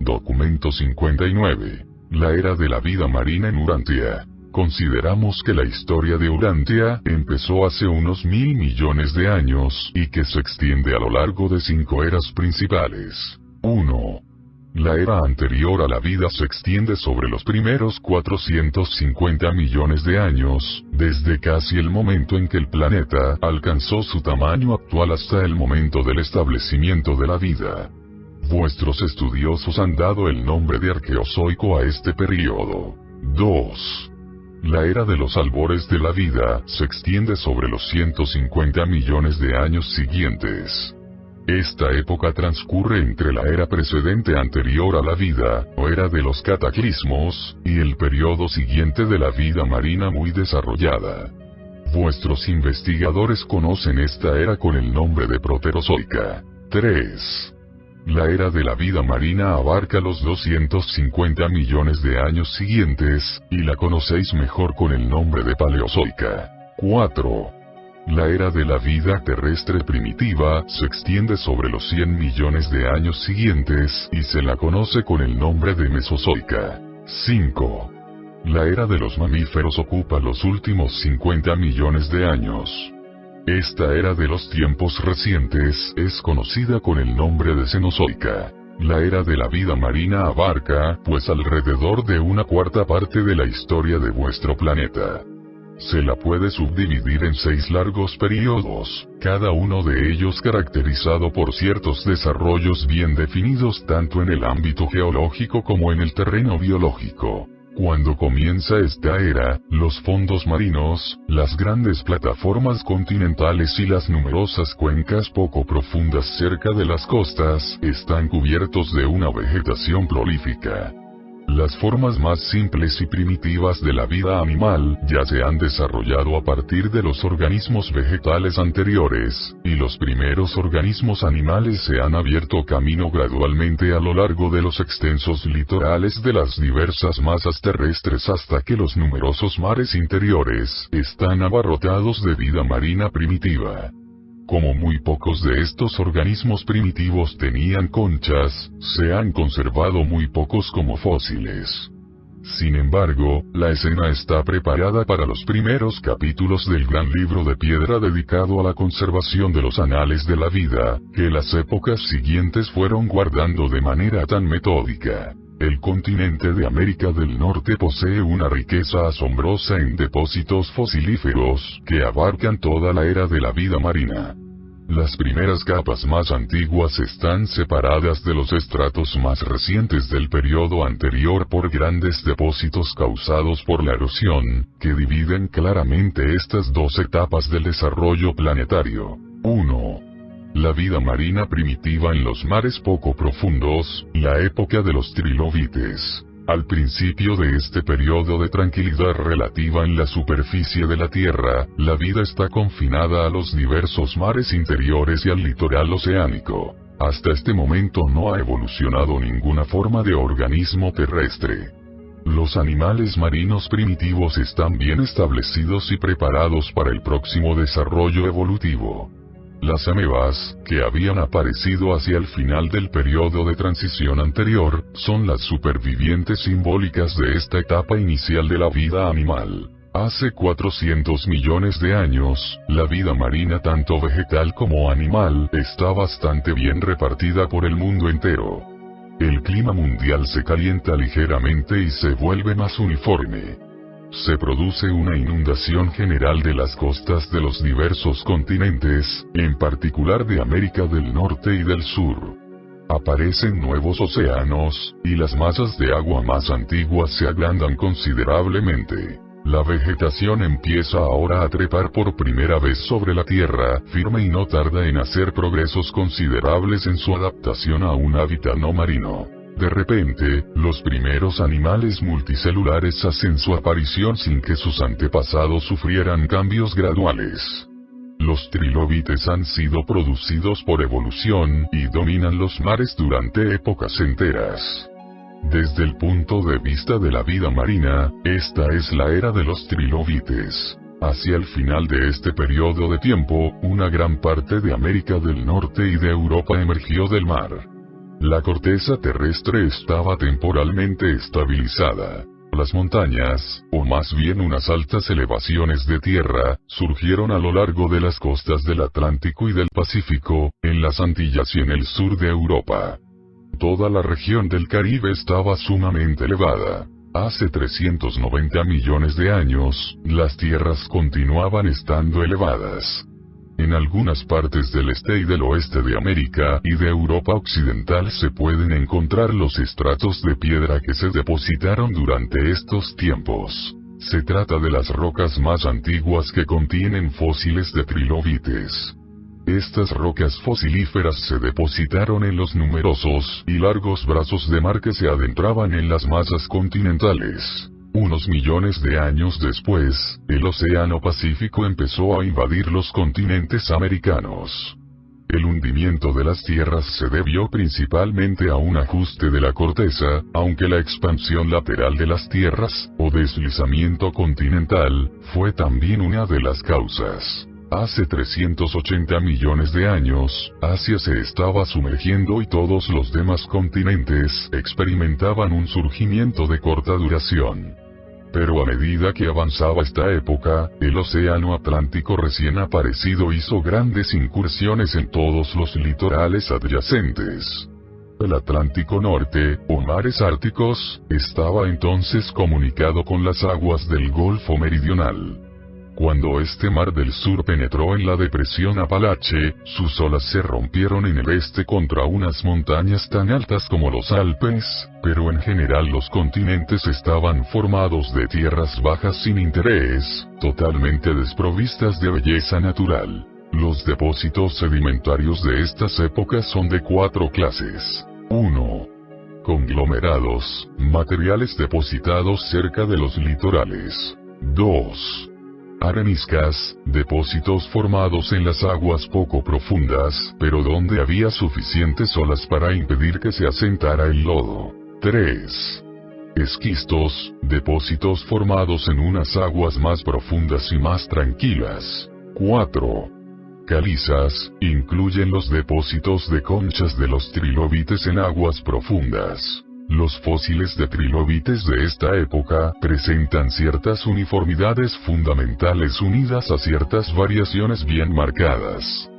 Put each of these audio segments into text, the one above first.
Documento 59. La era de la vida marina en Urantia. Consideramos que la historia de Urantia empezó hace unos 1000 millones de años y que se extiende a lo largo de 5 eras principales. 1. La era anterior a la vida se extiende sobre los primeros 450 millones de años, desde casi el momento en que el planeta alcanzó su tamaño actual hasta el momento del establecimiento de la vida. Vuestros estudiosos han dado el nombre de Arqueozoico a este período. 2. La era de los albores de la vida se extiende sobre los 150 millones de años siguientes. Esta época transcurre entre la era precedente anterior a la vida, o era de los cataclismos, y el periodo siguiente de la vida marina muy desarrollada. Vuestros investigadores conocen esta era con el nombre de Proterozoica. 3. La era de la vida marina abarca los 250 millones de años siguientes, y la conocéis mejor con el nombre de Paleozoica. 4. La era de la vida terrestre primitiva se extiende sobre los 100 millones de años siguientes, y se la conoce con el nombre de Mesozoica. 5. La era de los mamíferos ocupa los últimos 50 millones de años. Esta era de los tiempos recientes es conocida con el nombre de Cenozoica. La era de la vida marina abarca, pues, alrededor de 1/4 parte de la historia de vuestro planeta. Se la puede subdividir en 6 largos periodos, cada uno de ellos caracterizado por ciertos desarrollos bien definidos tanto en el ámbito geológico como en el terreno biológico. Cuando comienza esta era, los fondos marinos, las grandes plataformas continentales y las numerosas cuencas poco profundas cerca de las costas, están cubiertos de una vegetación prolífica. Las formas más simples y primitivas de la vida animal ya se han desarrollado a partir de los organismos vegetales anteriores, y los primeros organismos animales se han abierto camino gradualmente a lo largo de los extensos litorales de las diversas masas terrestres hasta que los numerosos mares interiores están abarrotados de vida marina primitiva. Como muy pocos de estos organismos primitivos tenían conchas, se han conservado muy pocos como fósiles. Sin embargo, la escena está preparada para los primeros capítulos del gran libro de piedra dedicado a la conservación de los anales de la vida, que las épocas siguientes fueron guardando de manera tan metódica. El continente de América del Norte posee una riqueza asombrosa en depósitos fosilíferos, que abarcan toda la era de la vida marina. Las primeras capas más antiguas están separadas de los estratos más recientes del periodo anterior por grandes depósitos causados por la erosión, que dividen claramente estas dos etapas del desarrollo planetario. 1. La vida marina primitiva en los mares poco profundos, la época de los trilobites. Al principio de este periodo de tranquilidad relativa en la superficie de la Tierra, la vida está confinada a los diversos mares interiores y al litoral oceánico. Hasta este momento no ha evolucionado ninguna forma de organismo terrestre. Los animales marinos primitivos están bien establecidos y preparados para el próximo desarrollo evolutivo. Las amebas, que habían aparecido hacia el final del periodo de transición anterior, son las supervivientes simbólicas de esta etapa inicial de la vida animal. Hace 400 millones de años, la vida marina tanto vegetal como animal está bastante bien repartida por el mundo entero. El clima mundial se calienta ligeramente y se vuelve más uniforme. Se produce una inundación general de las costas de los diversos continentes, en particular de América del Norte y del Sur. Aparecen nuevos océanos, y las masas de agua más antiguas se agrandan considerablemente. La vegetación empieza ahora a trepar por primera vez sobre la Tierra, firme y no tarda en hacer progresos considerables en su adaptación a un hábitat no marino. De repente, los primeros animales multicelulares hacen su aparición sin que sus antepasados sufrieran cambios graduales. Los trilobites han sido producidos por evolución, y dominan los mares durante épocas enteras. Desde el punto de vista de la vida marina, esta es la era de los trilobites. Hacia el final de este periodo de tiempo, una gran parte de América del Norte y de Europa emergió del mar. La corteza terrestre estaba temporalmente estabilizada. Las montañas, o más bien unas altas elevaciones de tierra, surgieron a lo largo de las costas del Atlántico y del Pacífico, en las Antillas y en el sur de Europa. Toda la región del Caribe estaba sumamente elevada. Hace 390 millones de años, las tierras continuaban estando elevadas. En algunas partes del este y del oeste de América y de Europa occidental se pueden encontrar los estratos de piedra que se depositaron durante estos tiempos. Se trata de las rocas más antiguas que contienen fósiles de trilobites. Estas rocas fosilíferas se depositaron en los numerosos y largos brazos de mar que se adentraban en las masas continentales. Unos millones de años después, el Océano Pacífico empezó a invadir los continentes americanos. El hundimiento de las tierras se debió principalmente a un ajuste de la corteza, aunque la expansión lateral de las tierras, o deslizamiento continental, fue también una de las causas. Hace 380 millones de años, Asia se estaba sumergiendo y todos los demás continentes experimentaban un surgimiento de corta duración. Pero a medida que avanzaba esta época, el Océano Atlántico recién aparecido hizo grandes incursiones en todos los litorales adyacentes. El Atlántico Norte, o mares árticos, estaba entonces comunicado con las aguas del Golfo Meridional. Cuando este mar del sur penetró en la depresión Apalache, sus olas se rompieron en el este contra unas montañas tan altas como los Alpes, pero en general los continentes estaban formados de tierras bajas sin interés, totalmente desprovistas de belleza natural. Los depósitos sedimentarios de estas épocas son de 4 clases. 1. Conglomerados, materiales depositados cerca de los litorales. 2. Areniscas, depósitos formados en las aguas poco profundas, pero donde había suficientes olas para impedir que se asentara el lodo. 3. Esquistos, depósitos formados en unas aguas más profundas y más tranquilas. 4. Calizas, incluyen los depósitos de conchas de los trilobites en aguas profundas. Los fósiles de trilobites de esta época presentan ciertas uniformidades fundamentales unidas a ciertas variaciones bien marcadas.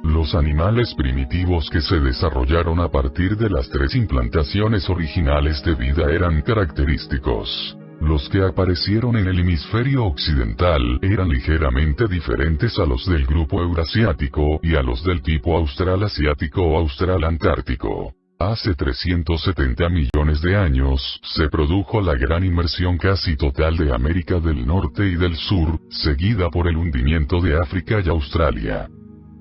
Los animales primitivos que se desarrollaron a partir de las 3 implantaciones originales de vida eran característicos. Los que aparecieron en el hemisferio occidental eran ligeramente diferentes a los del grupo eurasiático y a los del tipo australasiático o australantártico. Hace 370 millones de años, se produjo la gran inmersión casi total de América del Norte y del Sur, seguida por el hundimiento de África y Australia.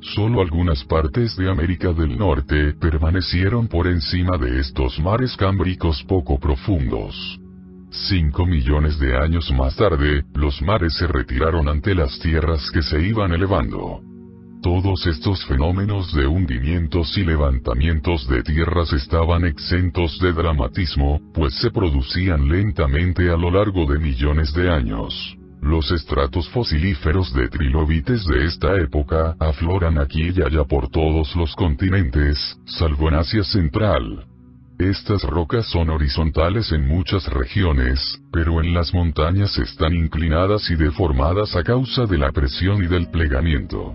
Solo algunas partes de América del Norte permanecieron por encima de estos mares cámbricos poco profundos. 5 millones de años más tarde, los mares se retiraron ante las tierras que se iban elevando. Todos estos fenómenos de hundimientos y levantamientos de tierras estaban exentos de dramatismo, pues se producían lentamente a lo largo de millones de años. Los estratos fosilíferos de trilobites de esta época afloran aquí y allá por todos los continentes, salvo en Asia Central. Estas rocas son horizontales en muchas regiones, pero en las montañas están inclinadas y deformadas a causa de la presión y del plegamiento.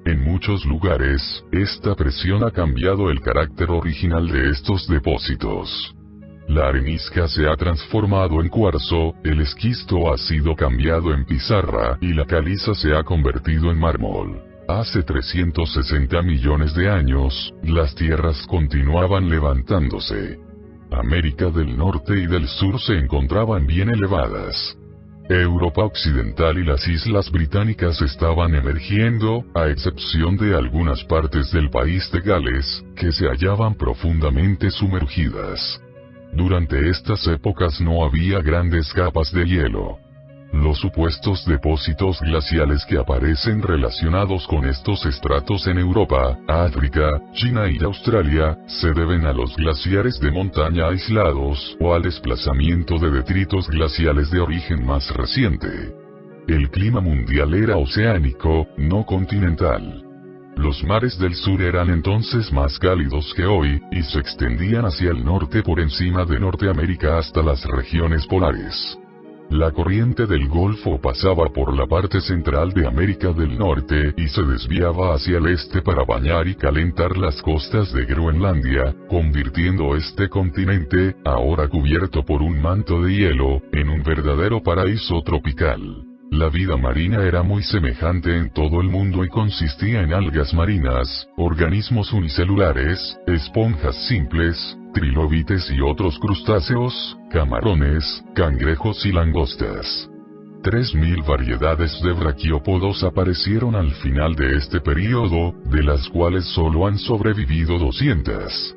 En muchos lugares, esta presión ha cambiado el carácter original de estos depósitos. La arenisca se ha transformado en cuarzo, el esquisto ha sido cambiado en pizarra y la caliza se ha convertido en mármol. Hace 360 millones de años, las tierras continuaban levantándose. América del Norte y del Sur se encontraban bien elevadas. Europa Occidental y las islas británicas estaban emergiendo, a excepción de algunas partes del país de Gales, que se hallaban profundamente sumergidas. Durante estas épocas no había grandes capas de hielo. Los supuestos depósitos glaciales que aparecen relacionados con estos estratos en Europa, África, China y Australia, se deben a los glaciares de montaña aislados o al desplazamiento de detritos glaciales de origen más reciente. El clima mundial era oceánico, no continental. Los mares del sur eran entonces más cálidos que hoy, y se extendían hacia el norte por encima de Norteamérica hasta las regiones polares. La corriente del Golfo pasaba por la parte central de América del Norte y se desviaba hacia el este para bañar y calentar las costas de Groenlandia, convirtiendo este continente, ahora cubierto por un manto de hielo, en un verdadero paraíso tropical. La vida marina era muy semejante en todo el mundo y consistía en algas marinas, organismos unicelulares, esponjas simples, trilobites y otros crustáceos, camarones, cangrejos y langostas. 3000 variedades de braquiópodos aparecieron al final de este período, de las cuales solo han sobrevivido 200.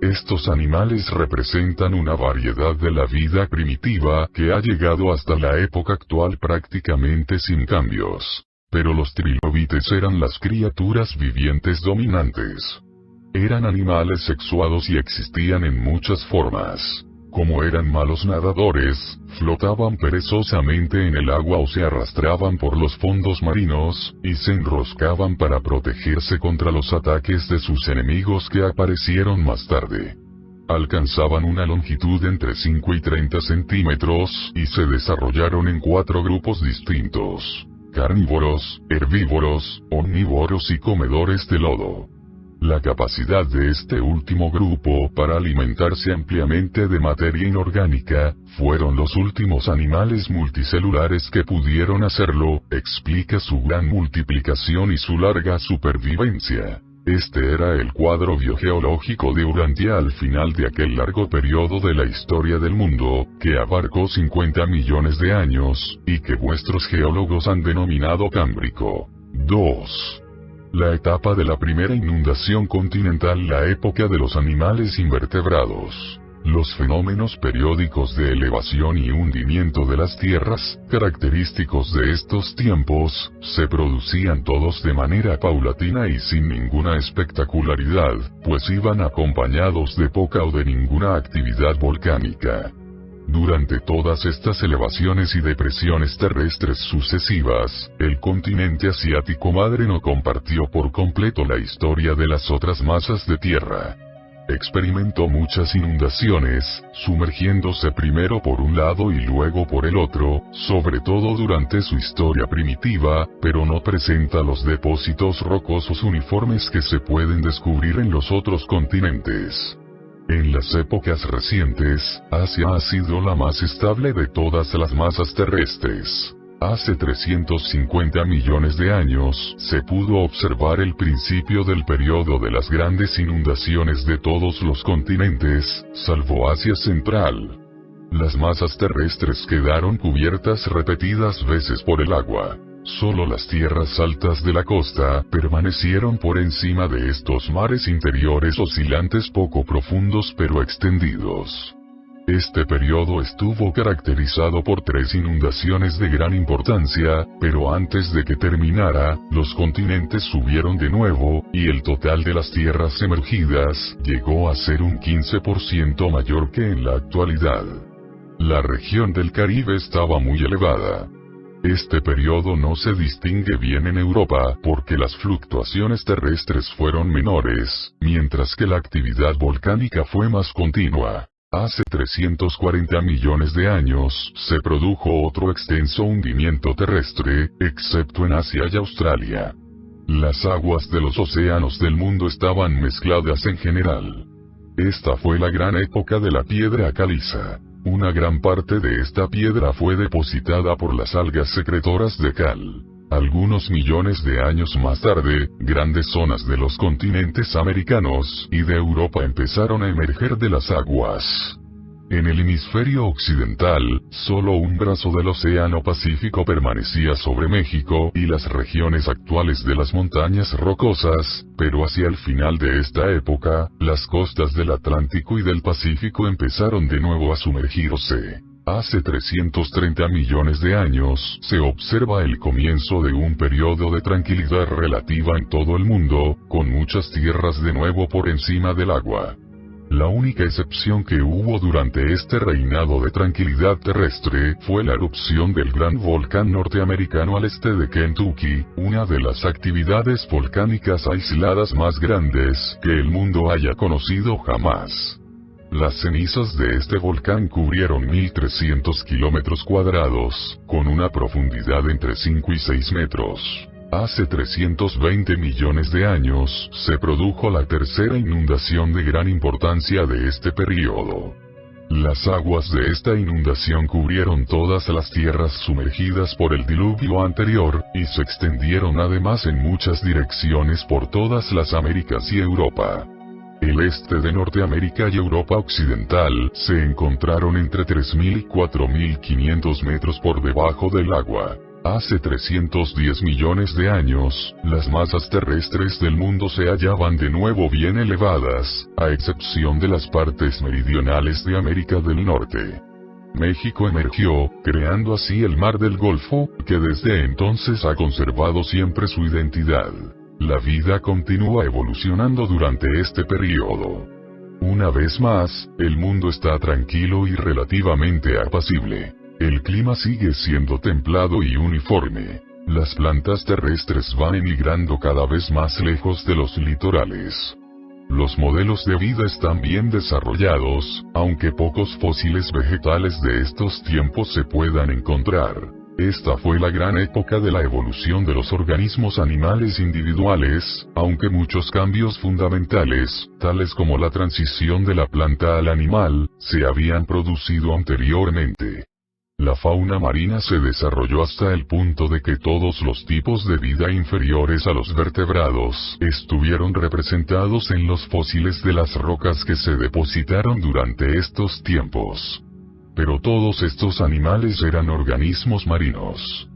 Estos animales representan una variedad de la vida primitiva que ha llegado hasta la época actual prácticamente sin cambios. Pero los trilobites eran las criaturas vivientes dominantes. Eran animales sexuados y existían en muchas formas. Como eran malos nadadores, flotaban perezosamente en el agua o se arrastraban por los fondos marinos, y se enroscaban para protegerse contra los ataques de sus enemigos que aparecieron más tarde. Alcanzaban una longitud entre 5 y 30 centímetros, y se desarrollaron en 4 grupos distintos: carnívoros, herbívoros, omnívoros y comedores de lodo. La capacidad de este último grupo para alimentarse ampliamente de materia inorgánica, fueron los últimos animales multicelulares que pudieron hacerlo, explica su gran multiplicación y su larga supervivencia. Este era el cuadro biogeológico de Urantia al final de aquel largo periodo de la historia del mundo, que abarcó 50 millones de años, y que vuestros geólogos han denominado Cámbrico. 2. La etapa de la primera inundación continental, la época de los animales invertebrados. Los fenómenos periódicos de elevación y hundimiento de las tierras, característicos de estos tiempos, se producían todos de manera paulatina y sin ninguna espectacularidad, pues iban acompañados de poca o de ninguna actividad volcánica. Durante todas estas elevaciones y depresiones terrestres sucesivas, el continente asiático madre no compartió por completo la historia de las otras masas de tierra. Experimentó muchas inundaciones, sumergiéndose primero por un lado y luego por el otro, sobre todo durante su historia primitiva, pero no presenta los depósitos rocosos uniformes que se pueden descubrir en los otros continentes. En las épocas recientes, Asia ha sido la más estable de todas las masas terrestres. Hace 350 millones de años, se pudo observar el principio del periodo de las grandes inundaciones de todos los continentes, salvo Asia Central. Las masas terrestres quedaron cubiertas repetidas veces por el agua. Solo las tierras altas de la costa permanecieron por encima de estos mares interiores oscilantes poco profundos pero extendidos. Este periodo estuvo caracterizado por 3 inundaciones de gran importancia, pero antes de que terminara, los continentes subieron de nuevo, y el total de las tierras emergidas llegó a ser un 15% mayor que en la actualidad. La región del Caribe estaba muy elevada. Este periodo no se distingue bien en Europa porque las fluctuaciones terrestres fueron menores, mientras que la actividad volcánica fue más continua. Hace 340 millones de años se produjo otro extenso hundimiento terrestre, excepto en Asia y Australia. Las aguas de los océanos del mundo estaban mezcladas en general. Esta fue la gran época de la piedra caliza. Una gran parte de esta piedra fue depositada por las algas secretoras de cal. Algunos millones de años más tarde, grandes zonas de los continentes americanos y de Europa empezaron a emerger de las aguas. En el hemisferio occidental, solo un brazo del Océano Pacífico permanecía sobre México y las regiones actuales de las montañas rocosas, pero hacia el final de esta época, las costas del Atlántico y del Pacífico empezaron de nuevo a sumergirse. Hace 330 millones de años, se observa el comienzo de un periodo de tranquilidad relativa en todo el mundo, con muchas tierras de nuevo por encima del agua. La única excepción que hubo durante este reinado de tranquilidad terrestre fue la erupción del gran volcán norteamericano al este de Kentucky, una de las actividades volcánicas aisladas más grandes que el mundo haya conocido jamás. Las cenizas de este volcán cubrieron 1.300 kilómetros cuadrados, con una profundidad entre 5 y 6 metros. Hace 320 millones de años, se produjo la tercera inundación de gran importancia de este período. Las aguas de esta inundación cubrieron todas las tierras sumergidas por el diluvio anterior, y se extendieron además en muchas direcciones por todas las Américas y Europa. El este de Norteamérica y Europa Occidental se encontraron entre 3.000 y 4.500 metros por debajo del agua. Hace 310 millones de años, las masas terrestres del mundo se hallaban de nuevo bien elevadas, a excepción de las partes meridionales de América del Norte. México emergió, creando así el Mar del Golfo, que desde entonces ha conservado siempre su identidad. La vida continúa evolucionando durante este periodo. Una vez más, el mundo está tranquilo y relativamente apacible. El clima sigue siendo templado y uniforme. Las plantas terrestres van emigrando cada vez más lejos de los litorales. Los modelos de vida están bien desarrollados, aunque pocos fósiles vegetales de estos tiempos se puedan encontrar. Esta fue la gran época de la evolución de los organismos animales individuales, aunque muchos cambios fundamentales, tales como la transición de la planta al animal, se habían producido anteriormente. La fauna marina se desarrolló hasta el punto de que todos los tipos de vida inferiores a los vertebrados estuvieron representados en los fósiles de las rocas que se depositaron durante estos tiempos. Pero todos estos animales eran organismos marinos.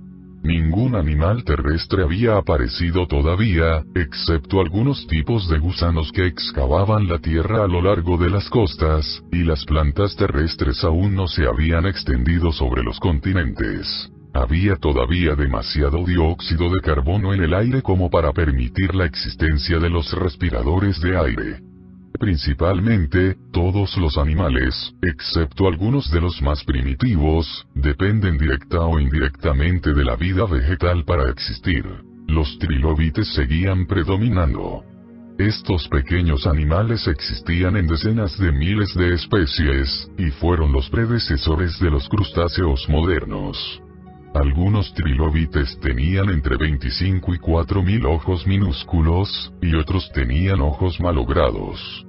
Ningún animal terrestre había aparecido todavía, excepto algunos tipos de gusanos que excavaban la tierra a lo largo de las costas, y las plantas terrestres aún no se habían extendido sobre los continentes. Había todavía demasiado dióxido de carbono en el aire como para permitir la existencia de los respiradores de aire. Principalmente, todos los animales, excepto algunos de los más primitivos, dependen directa o indirectamente de la vida vegetal para existir. Los trilobites seguían predominando. Estos pequeños animales existían en decenas de miles de especies, y fueron los predecesores de los crustáceos modernos. Algunos trilobites tenían entre 25 y 4.000 ojos minúsculos, y otros tenían ojos malogrados.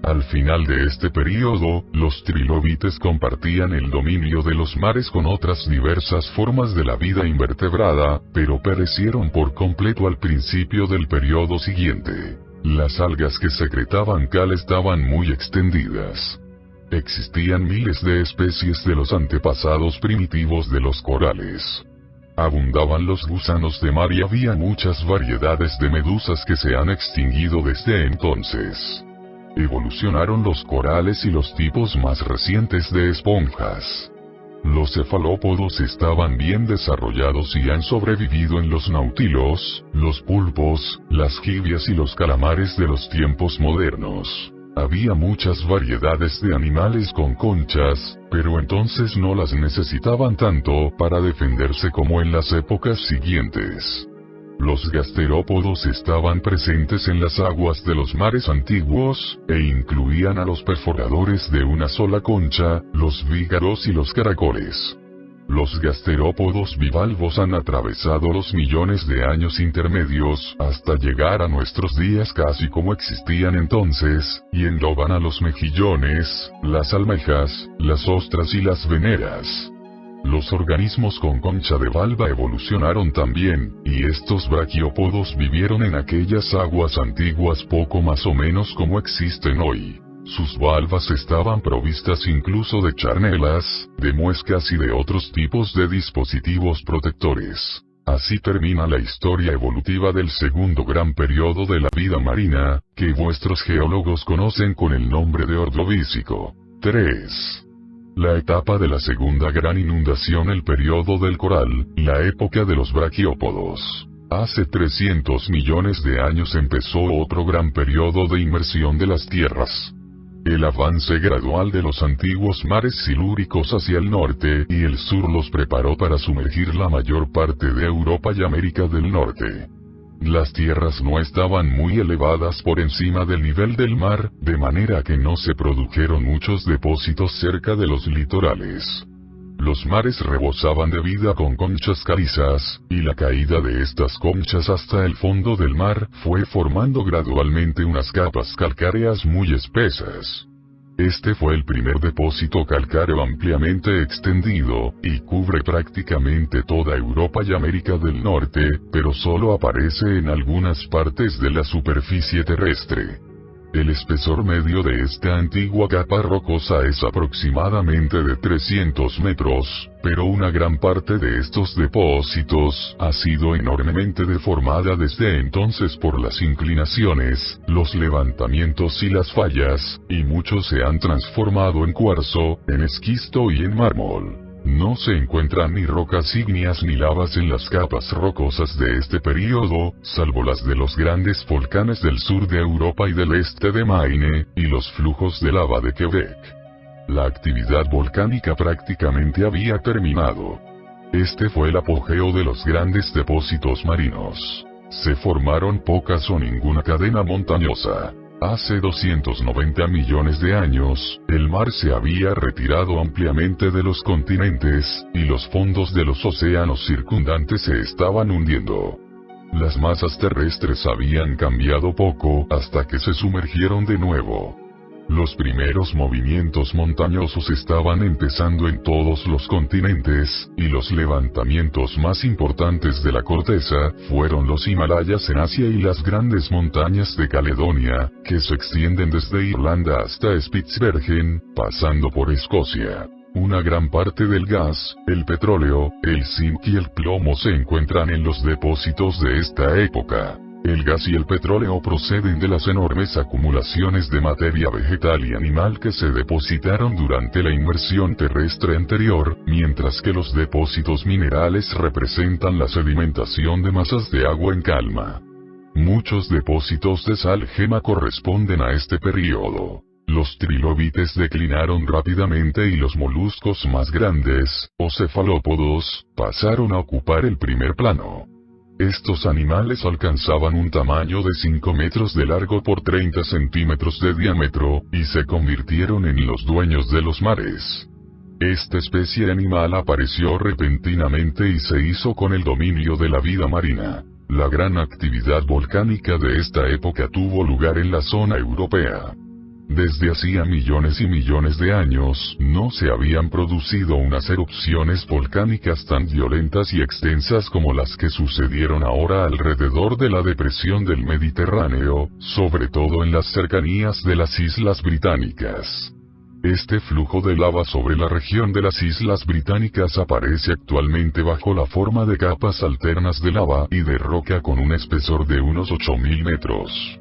Al final de este período, los trilobites compartían el dominio de los mares con otras diversas formas de la vida invertebrada, pero perecieron por completo al principio del período siguiente. Las algas que secretaban cal estaban muy extendidas. Existían miles de especies de los antepasados primitivos de los corales. Abundaban los gusanos de mar y había muchas variedades de medusas que se han extinguido desde entonces. Evolucionaron los corales y los tipos más recientes de esponjas. Los cefalópodos estaban bien desarrollados y han sobrevivido en los nautilos, los pulpos, las jibias y los calamares de los tiempos modernos. Había muchas variedades de animales con conchas, pero entonces no las necesitaban tanto para defenderse como en las épocas siguientes. Los gasterópodos estaban presentes en las aguas de los mares antiguos, e incluían a los perforadores de una sola concha, los vígaros y los caracoles. Los gasterópodos bivalvos han atravesado los millones de años intermedios hasta llegar a nuestros días casi como existían entonces, y engloban a los mejillones, las almejas, las ostras y las veneras. Los organismos con concha de valva evolucionaron también, y estos braquiópodos vivieron en aquellas aguas antiguas poco más o menos como existen hoy. Sus valvas estaban provistas incluso de charnelas, de muescas y de otros tipos de dispositivos protectores. Así termina la historia evolutiva del segundo gran periodo de la vida marina, que vuestros geólogos conocen con el nombre de Ordovícico. 3. La etapa de la segunda gran inundación, el periodo del coral, la época de los braquiópodos. Hace 300 millones de años empezó otro gran periodo de inmersión de las tierras. El avance gradual de los antiguos mares silúricos hacia el norte y el sur los preparó para sumergir la mayor parte de Europa y América del Norte. Las tierras no estaban muy elevadas por encima del nivel del mar, de manera que no se produjeron muchos depósitos cerca de los litorales. Los mares rebosaban de vida con conchas calizas, y la caída de estas conchas hasta el fondo del mar fue formando gradualmente unas capas calcáreas muy espesas. Este fue el primer depósito calcáreo ampliamente extendido, y cubre prácticamente toda Europa y América del Norte, pero solo aparece en algunas partes de la superficie terrestre. El espesor medio de esta antigua capa rocosa es aproximadamente de 300 metros, pero una gran parte de estos depósitos ha sido enormemente deformada desde entonces por las inclinaciones, los levantamientos y las fallas, y muchos se han transformado en cuarzo, en esquisto y en mármol. No se encuentran ni rocas ígneas ni lavas en las capas rocosas de este período, salvo las de los grandes volcanes del sur de Europa y del este de Maine, y los flujos de lava de Quebec. La actividad volcánica prácticamente había terminado. Este fue el apogeo de los grandes depósitos marinos. Se formaron pocas o ninguna cadena montañosa. Hace 290 millones de años, el mar se había retirado ampliamente de los continentes, y los fondos de los océanos circundantes se estaban hundiendo. Las masas terrestres habían cambiado poco hasta que se sumergieron de nuevo. Los primeros movimientos montañosos estaban empezando en todos los continentes, y los levantamientos más importantes de la corteza fueron los Himalayas en Asia y las grandes montañas de Caledonia, que se extienden desde Irlanda hasta Spitsbergen, pasando por Escocia. Una gran parte del gas, el petróleo, el zinc y el plomo se encuentran en los depósitos de esta época. El gas y el petróleo proceden de las enormes acumulaciones de materia vegetal y animal que se depositaron durante la inmersión terrestre anterior, mientras que los depósitos minerales representan la sedimentación de masas de agua en calma. Muchos depósitos de sal gema corresponden a este período. Los trilobites declinaron rápidamente y los moluscos más grandes, o cefalópodos, pasaron a ocupar el primer plano. Estos animales alcanzaban un tamaño de 5 metros de largo por 30 centímetros de diámetro, y se convirtieron en los dueños de los mares. Esta especie animal apareció repentinamente y se hizo con el dominio de la vida marina. La gran actividad volcánica de esta época tuvo lugar en la zona europea. Desde hacía millones y millones de años, no se habían producido unas erupciones volcánicas tan violentas y extensas como las que sucedieron ahora alrededor de la depresión del Mediterráneo, sobre todo en las cercanías de las Islas Británicas. Este flujo de lava sobre la región de las Islas Británicas aparece actualmente bajo la forma de capas alternas de lava y de roca con un espesor de unos 8.000 metros.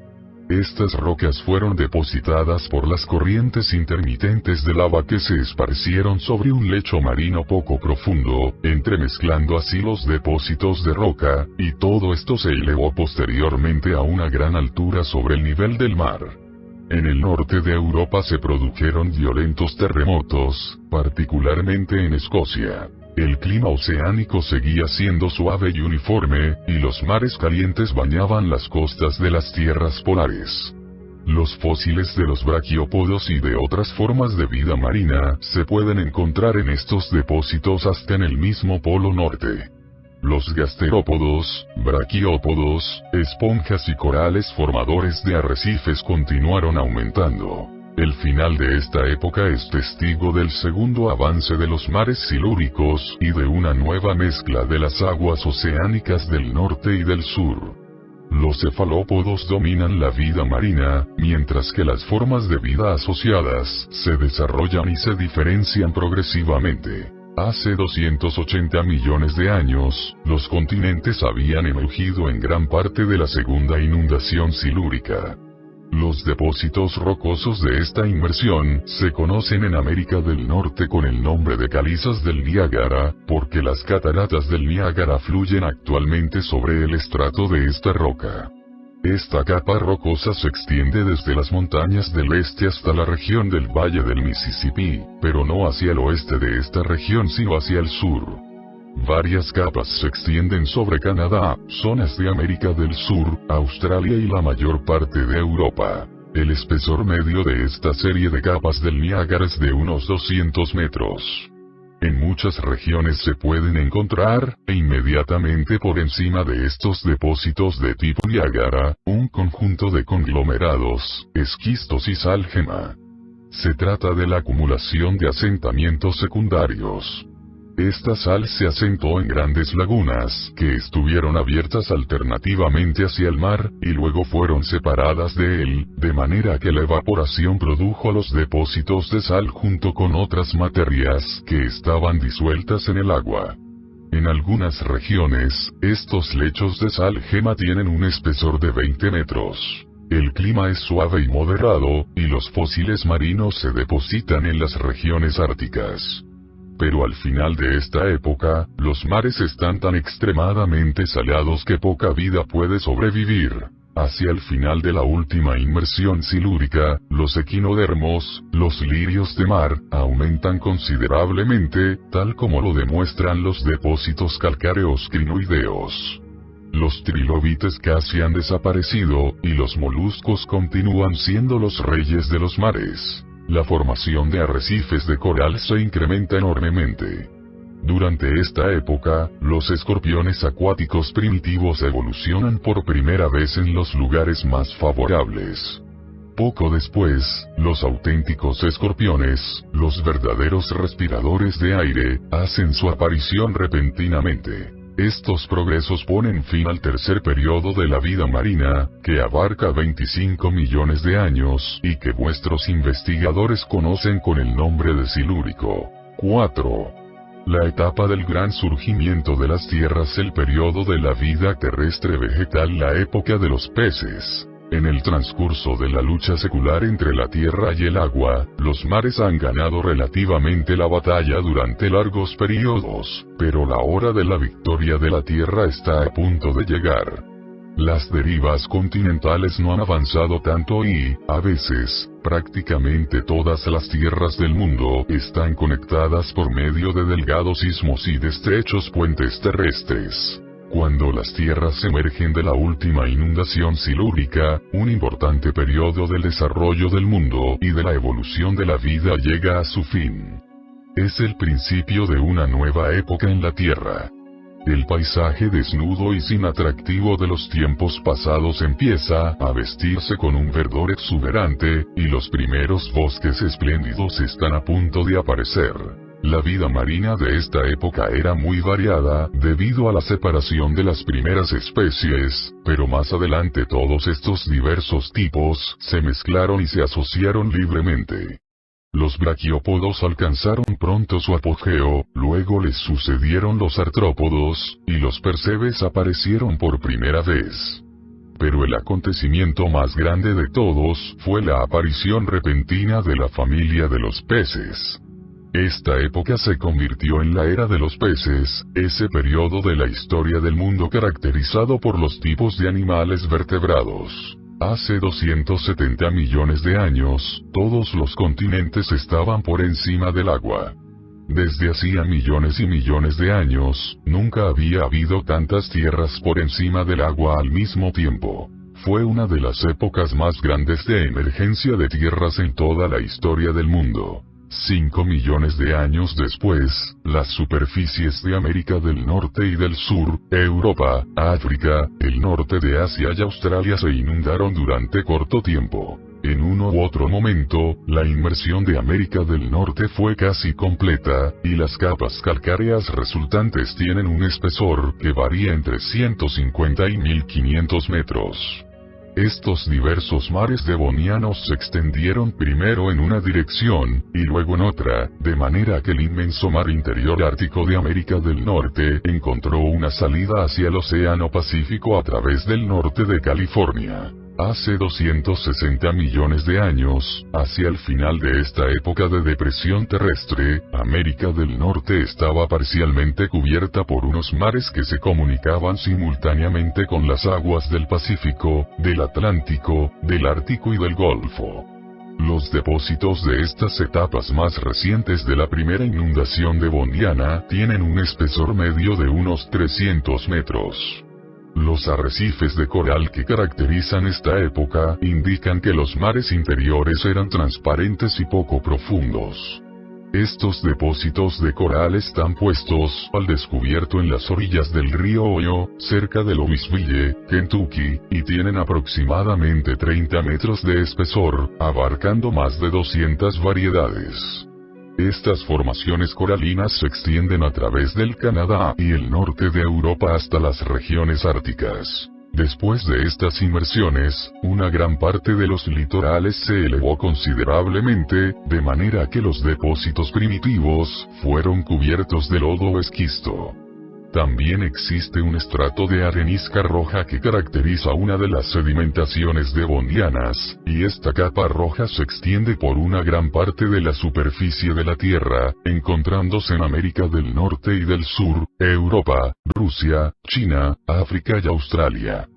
Estas rocas fueron depositadas por las corrientes intermitentes de lava que se esparcieron sobre un lecho marino poco profundo, entremezclando así los depósitos de roca, y todo esto se elevó posteriormente a una gran altura sobre el nivel del mar. En el norte de Europa se produjeron violentos terremotos, particularmente en Escocia. El clima oceánico seguía siendo suave y uniforme, y los mares calientes bañaban las costas de las tierras polares. Los fósiles de los braquiópodos y de otras formas de vida marina se pueden encontrar en estos depósitos hasta en el mismo polo norte. Los gasterópodos, braquiópodos, esponjas y corales formadores de arrecifes continuaron aumentando. El final de esta época es testigo del segundo avance de los mares silúricos y de una nueva mezcla de las aguas oceánicas del norte y del sur. los cefalópodos dominan la vida marina, mientras que las formas de vida asociadas se desarrollan y se diferencian progresivamente. Hace 280 millones de años, los continentes habían emergido en gran parte de la segunda inundación silúrica. Los depósitos rocosos de esta inmersión se conocen en América del Norte con el nombre de calizas del Niágara, porque las cataratas del Niágara fluyen actualmente sobre el estrato de esta roca. Esta capa rocosa se extiende desde las montañas del este hasta la región del Valle del Mississippi, pero no hacia el oeste de esta región sino hacia el sur. Varias capas se extienden sobre Canadá, zonas de América del Sur, Australia y la mayor parte de Europa. El espesor medio de esta serie de capas del Niágara es de unos 200 metros. En muchas regiones se pueden encontrar, inmediatamente por encima de estos depósitos de tipo Niágara, un conjunto de conglomerados, esquistos y sal gema. Se trata de la acumulación de asentamientos secundarios. Esta sal se asentó en grandes lagunas, que estuvieron abiertas alternativamente hacia el mar, y luego fueron separadas de él, de manera que la evaporación produjo los depósitos de sal junto con otras materias que estaban disueltas en el agua. En algunas regiones, estos lechos de sal gema tienen un espesor de 20 metros. El clima es suave y moderado, y los fósiles marinos se depositan en las regiones árticas. Pero al final de esta época, los mares están tan extremadamente salados que poca vida puede sobrevivir. Hacia el final de la última inmersión silúrica, los equinodermos, los lirios de mar, aumentan considerablemente, tal como lo demuestran los depósitos calcáreos crinoideos. Los trilobites casi han desaparecido, y los moluscos continúan siendo los reyes de los mares. La formación de arrecifes de coral se incrementa enormemente. Durante esta época, los escorpiones acuáticos primitivos evolucionan por primera vez en los lugares más favorables. Poco después, los auténticos escorpiones, los verdaderos respiradores de aire, hacen su aparición repentinamente. Estos progresos ponen fin al tercer periodo de la vida marina, que abarca 25 millones de años, y que vuestros investigadores conocen con el nombre de Silúrico. 4. La etapa del gran surgimiento de las tierras, el periodo de la vida terrestre vegetal, la época de los peces. En el transcurso de la lucha secular entre la tierra y el agua, los mares han ganado relativamente la batalla durante largos periodos, pero la hora de la victoria de la tierra está a punto de llegar. Las derivas continentales no han avanzado tanto y, a veces, prácticamente todas las tierras del mundo están conectadas por medio de delgados istmos y de estrechos puentes terrestres. Cuando las tierras emergen de la última inundación silúrica, un importante periodo del desarrollo del mundo y de la evolución de la vida llega a su fin. Es el principio de una nueva época en la Tierra. El paisaje desnudo y sin atractivo de los tiempos pasados empieza a vestirse con un verdor exuberante, y los primeros bosques espléndidos están a punto de aparecer. La vida marina de esta época era muy variada, debido a la separación de las primeras especies, pero más adelante todos estos diversos tipos se mezclaron y se asociaron libremente. Los braquiópodos alcanzaron pronto su apogeo, luego les sucedieron los artrópodos, y los percebes aparecieron por primera vez. Pero el acontecimiento más grande de todos fue la aparición repentina de la familia de los peces. Esta época se convirtió en la era de los peces, ese periodo de la historia del mundo caracterizado por los tipos de animales vertebrados. Hace 270 millones de años, todos los continentes estaban por encima del agua. Desde hacía millones y millones de años, nunca había habido tantas tierras por encima del agua al mismo tiempo. Fue una de las épocas más grandes de emergencia de tierras en toda la historia del mundo. 5 millones de años después, las superficies de América del Norte y del Sur, Europa, África, el norte de Asia y Australia se inundaron durante corto tiempo. En uno u otro momento, la inmersión de América del Norte fue casi completa, y las capas calcáreas resultantes tienen un espesor que varía entre 150 y 1500 metros. Estos diversos mares devonianos se extendieron primero en una dirección, y luego en otra, de manera que el inmenso mar interior ártico de América del Norte encontró una salida hacia el Océano Pacífico a través del norte de California. Hace 260 millones de años, hacia el final de esta época de depresión terrestre, América del Norte estaba parcialmente cubierta por unos mares que se comunicaban simultáneamente con las aguas del Pacífico, del Atlántico, del Ártico y del Golfo. Los depósitos de estas etapas más recientes de la primera inundación devoniana tienen un espesor medio de unos 300 metros. Los arrecifes de coral que caracterizan esta época indican que los mares interiores eran transparentes y poco profundos. Estos depósitos de coral están puestos al descubierto en las orillas del río Ohio, cerca de Louisville, Kentucky, y tienen aproximadamente 30 metros de espesor, abarcando más de 200 variedades. Estas formaciones coralinas se extienden a través del Canadá y el norte de Europa hasta las regiones árticas. Después de estas inmersiones, una gran parte de los litorales se elevó considerablemente, de manera que los depósitos primitivos fueron cubiertos de lodo o esquisto. También existe un estrato de arenisca roja que caracteriza una de las sedimentaciones devonianas, y esta capa roja se extiende por una gran parte de la superficie de la Tierra, encontrándose en América del Norte y del Sur, Europa, Rusia, China, África y Australia.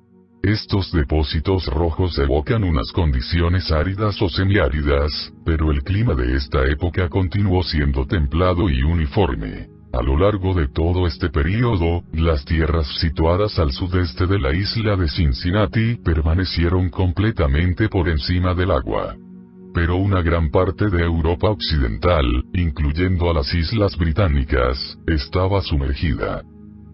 Estos depósitos rojos evocan unas condiciones áridas o semiáridas, pero el clima de esta época continuó siendo templado y uniforme. A lo largo de todo este período, las tierras situadas al sudeste de la isla de Cincinnati permanecieron completamente por encima del agua. Pero una gran parte de Europa occidental, incluyendo a las islas británicas, estaba sumergida.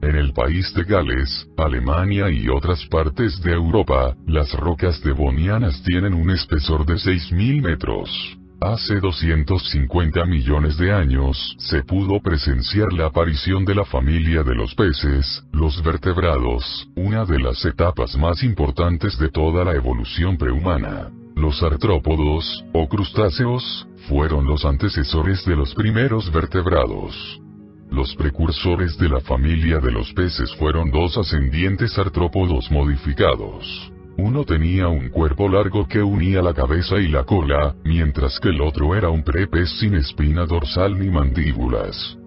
En el país de Gales, Alemania y otras partes de Europa, las rocas devonianas tienen un espesor de 6.000 metros. Hace 250 millones de años, se pudo presenciar la aparición de la familia de los peces, los vertebrados, una de las etapas más importantes de toda la evolución prehumana. Los artrópodos, o crustáceos, fueron los antecesores de los primeros vertebrados. Los precursores de la familia de los peces fueron dos ascendientes artrópodos modificados. Uno tenía un cuerpo largo que unía la cabeza y la cola, mientras que el otro era un prepez sin espina dorsal ni mandíbulas.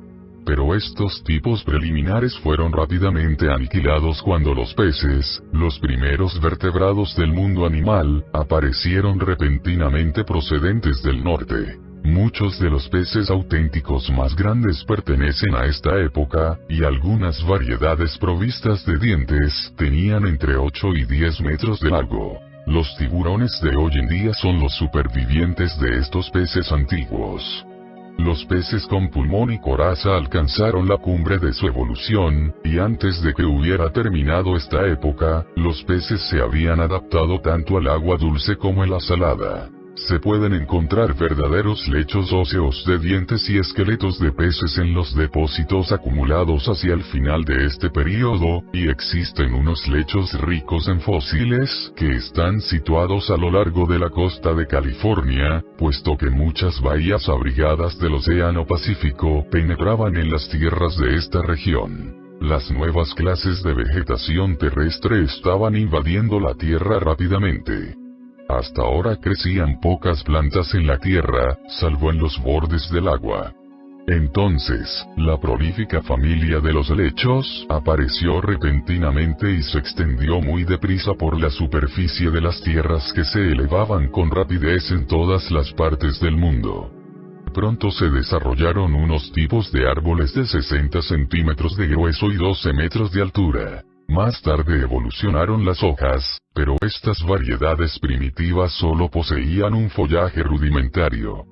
Pero estos tipos preliminares fueron rápidamente aniquilados cuando los peces, los primeros vertebrados del mundo animal, aparecieron repentinamente procedentes del norte. Muchos de los peces auténticos más grandes pertenecen a esta época, y algunas variedades provistas de dientes tenían entre 8 y 10 metros de largo. Los tiburones de hoy en día son los supervivientes de estos peces antiguos. Los peces con pulmón y coraza alcanzaron la cumbre de su evolución, y antes de que hubiera terminado esta época, los peces se habían adaptado tanto al agua dulce como a la salada. Se pueden encontrar verdaderos lechos óseos de dientes y esqueletos de peces en los depósitos acumulados hacia el final de este período, y existen unos lechos ricos en fósiles que están situados a lo largo de la costa de California, puesto que muchas bahías abrigadas del Océano Pacífico penetraban en las tierras de esta región. Las nuevas clases de vegetación terrestre estaban invadiendo la Tierra rápidamente. Hasta ahora crecían pocas plantas en la tierra, salvo en los bordes del agua. Entonces, la prolífica familia de los lechos apareció repentinamente y se extendió muy deprisa por la superficie de las tierras que se elevaban con rapidez en todas las partes del mundo. Pronto se desarrollaron unos tipos de árboles de 60 centímetros de grueso y 12 metros de altura. Más tarde evolucionaron las hojas, pero estas variedades primitivas solo poseían un follaje rudimentario.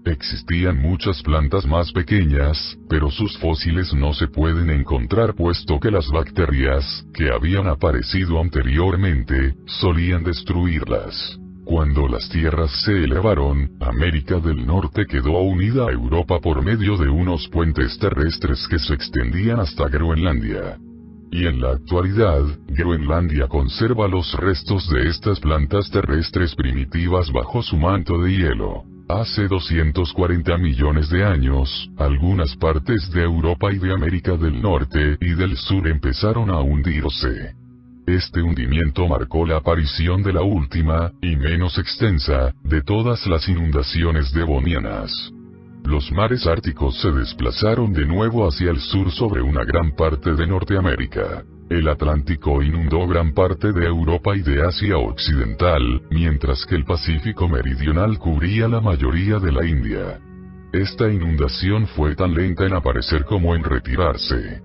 Existían muchas plantas más pequeñas, pero sus fósiles no se pueden encontrar puesto que las bacterias, que habían aparecido anteriormente, solían destruirlas. Cuando las tierras se elevaron, América del Norte quedó unida a Europa por medio de unos puentes terrestres que se extendían hasta Groenlandia. Y en la actualidad, Groenlandia conserva los restos de estas plantas terrestres primitivas bajo su manto de hielo. Hace 240 millones de años, algunas partes de Europa y de América del Norte y del Sur empezaron a hundirse. Este hundimiento marcó la aparición de la última, y menos extensa, de todas las inundaciones devonianas. Los mares árticos se desplazaron de nuevo hacia el sur sobre una gran parte de Norteamérica. El Atlántico inundó gran parte de Europa y de Asia Occidental, mientras que el Pacífico Meridional cubría la mayoría de la India. Esta inundación fue tan lenta en aparecer como en retirarse.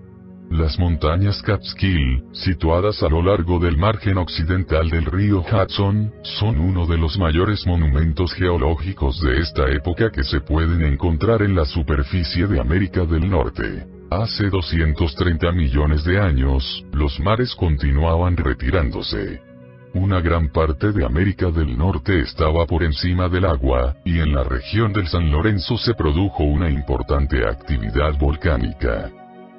Las montañas Catskill, situadas a lo largo del margen occidental del río Hudson, son uno de los mayores monumentos geológicos de esta época que se pueden encontrar en la superficie de América del Norte. Hace 230 millones de años, los mares continuaban retirándose. Una gran parte de América del Norte estaba por encima del agua, y en la región del San Lorenzo se produjo una importante actividad volcánica.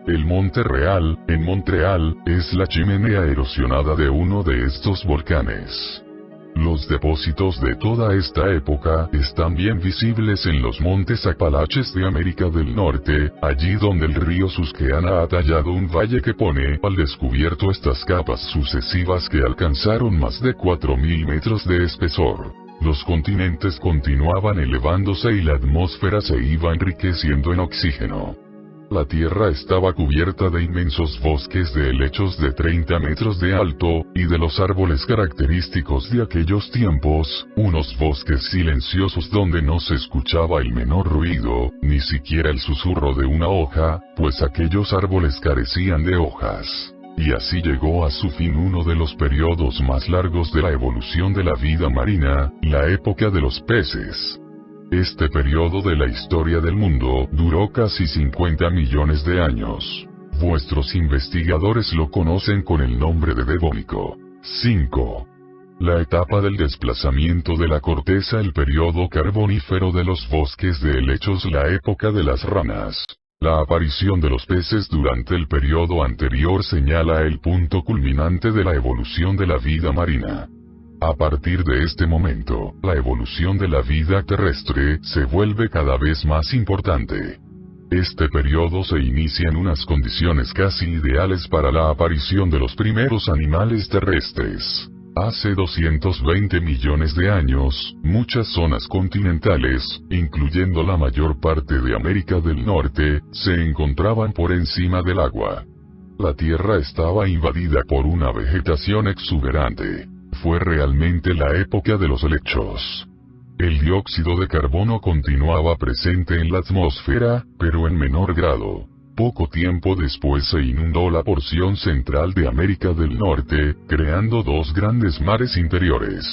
El Monte Real, en Montreal, es la chimenea erosionada de uno de estos volcanes. Los depósitos de toda esta época están bien visibles en los montes Apalaches de América del Norte, allí donde el río Susquehanna ha tallado un valle que pone al descubierto estas capas sucesivas que alcanzaron más de 4.000 metros de espesor. Los continentes continuaban elevándose y la atmósfera se iba enriqueciendo en oxígeno. La Tierra estaba cubierta de inmensos bosques de helechos de 30 metros de alto, y de los árboles característicos de aquellos tiempos, unos bosques silenciosos donde no se escuchaba el menor ruido, ni siquiera el susurro de una hoja, pues aquellos árboles carecían de hojas. Y así llegó a su fin uno de los periodos más largos de la evolución de la vida marina, la época de los peces. Este periodo de la historia del mundo duró casi 50 millones de años. Vuestros investigadores lo conocen con el nombre de Devónico. 5. La etapa del desplazamiento de la corteza, el periodo carbonífero de los bosques de helechos, la época de las ranas. La aparición de los peces durante el periodo anterior señala el punto culminante de la evolución de la vida marina. A partir de este momento, la evolución de la vida terrestre se vuelve cada vez más importante. Este periodo se inicia en unas condiciones casi ideales para la aparición de los primeros animales terrestres. Hace 220 millones de años, muchas zonas continentales, incluyendo la mayor parte de América del Norte, se encontraban por encima del agua. La Tierra estaba invadida por una vegetación exuberante. Fue realmente la época de los helechos. El dióxido de carbono continuaba presente en la atmósfera, pero en menor grado. Poco tiempo después se inundó la porción central de América del Norte, creando dos grandes mares interiores.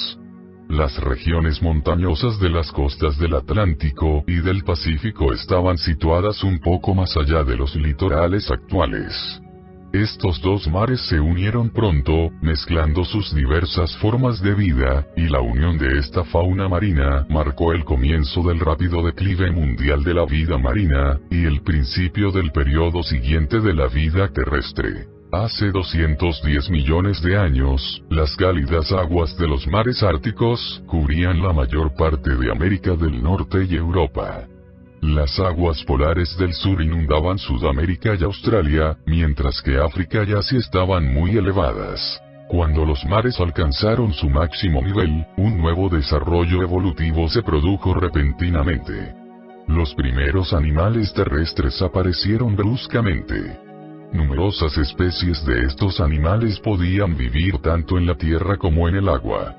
Las regiones montañosas de las costas del Atlántico y del Pacífico estaban situadas un poco más allá de los litorales actuales. Estos dos mares se unieron pronto, mezclando sus diversas formas de vida, y la unión de esta fauna marina marcó el comienzo del rápido declive mundial de la vida marina, y el principio del periodo siguiente de la vida terrestre. Hace 210 millones de años, las cálidas aguas de los mares árticos cubrían la mayor parte de América del Norte y Europa. Las aguas polares del sur inundaban Sudamérica y Australia, mientras que África y Asia estaban muy elevadas. Cuando los mares alcanzaron su máximo nivel, un nuevo desarrollo evolutivo se produjo repentinamente. Los primeros animales terrestres aparecieron bruscamente. Numerosas especies de estos animales podían vivir tanto en la tierra como en el agua.